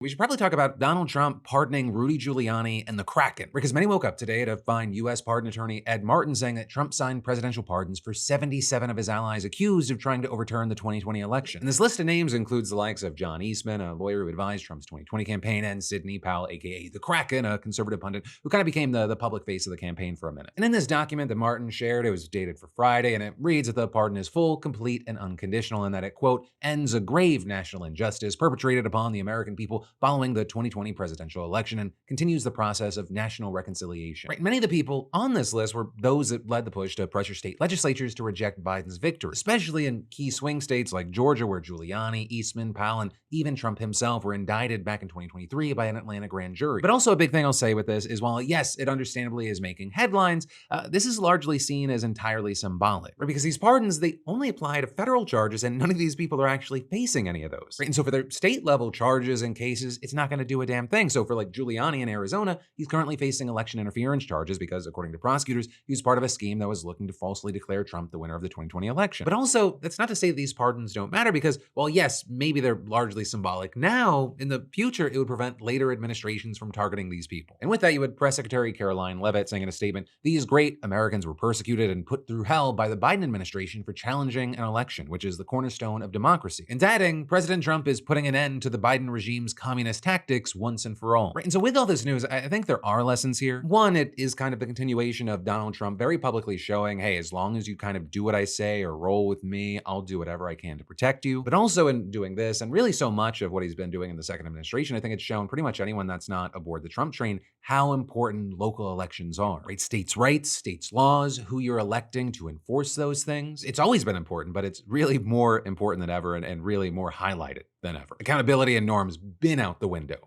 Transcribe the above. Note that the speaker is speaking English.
We should probably talk about Donald Trump pardoning Rudy Giuliani and the Kraken, because many woke up today to find U.S. pardon attorney Ed Martin saying that Trump signed presidential pardons for 77 of his allies accused of trying to overturn the 2020 election. And this list of names includes the likes of John Eastman, a lawyer who advised Trump's 2020 campaign, and Sidney Powell, aka the Kraken, a conservative pundit who kind of became the public face of the campaign for a minute. And in this document that Martin shared, it was dated for Friday, and it reads that the pardon is full, complete, and unconditional, and that it, quote, ends a grave national injustice perpetrated upon the American people following the 2020 presidential election and continues the process of national reconciliation. Right, many of the people on this list were those that led the push to pressure state legislatures to reject Biden's victory, especially in key swing states like Georgia, where Giuliani, Eastman, Powell, and even Trump himself were indicted back in 2023 by an Atlanta grand jury. But also a big thing I'll say with this is while yes, it understandably is making headlines, this is largely seen as entirely symbolic, right? Because these pardons, they only apply to federal charges and none of these people are actually facing any of those. Right? And so for their state level charges and cases, it's not going to do a damn thing. So for like Giuliani in Arizona, he's currently facing election interference charges because according to prosecutors, he was part of a scheme that was looking to falsely declare Trump the winner of the 2020 election. But also, that's not to say that these pardons don't matter because, well, yes, maybe they're largely symbolic now. In the future, it would prevent later administrations from targeting these people. And with that, you had Press Secretary Karoline Leavitt saying in a statement, "These great Americans were persecuted and put through hell by the Biden administration for challenging an election, which is the cornerstone of democracy." And adding, President Trump is putting an end to the Biden regime's communist tactics once and for all. Right? And so with all this news, I think there are lessons here. One, it is kind of the continuation of Donald Trump very publicly showing, hey, as long as you kind of do what I say or roll with me, I'll do whatever I can to protect you. But also in doing this, and really so much of what he's been doing in the second administration, I think it's shown pretty much anyone that's not aboard the Trump train how important local elections are. Right? States' rights, states' laws, who you're electing to enforce those things. It's always been important, but it's really more important than ever and really more highlighted than ever. Accountability and norms been out the window.